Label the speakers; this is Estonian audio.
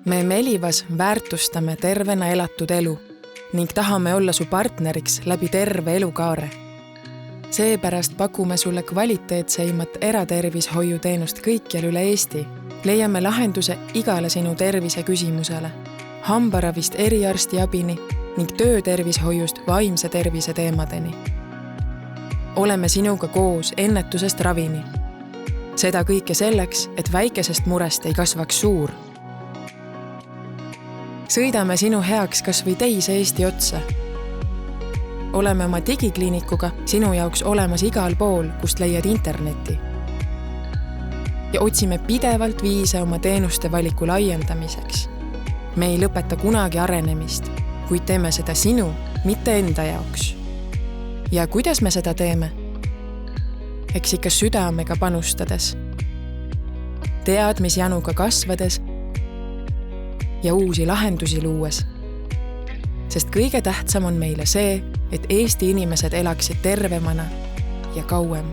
Speaker 1: Me Melivas väärtustame tervena elatud elu ning tahame olla su partneriks läbi terve elukaare. Seepärast pakume sulle kvaliteetseimat eratervishoiuteenust kõikjal üle Eesti. Leiame lahenduse igale sinu tervise küsimusele, hambaravist eriarstiabini ning töötervishoiust vaimse tervise teemadeni. Oleme sinuga koos ennetusest ravini. Seda kõike selleks, et väikesest murest ei kasvaks suur. Sõidame sinu heaks kas või teise Eesti otsa. Oleme oma digikliinikuga sinu jaoks olemas igal pool, kust leiad interneti. Ja otsime pidevalt viise oma teenuste valiku laiendamiseks. Me ei lõpeta kunagi arenemist, kuid teeme seda sinu, mitte enda jaoks. Ja kuidas me seda teeme? Eks ikka südamega panustades, teadmisjanuga kasvades ja uusi lahendusi luues. Sest kõige tähtsam on meile see, et Eesti inimesed elaksid tervemana ja kauem.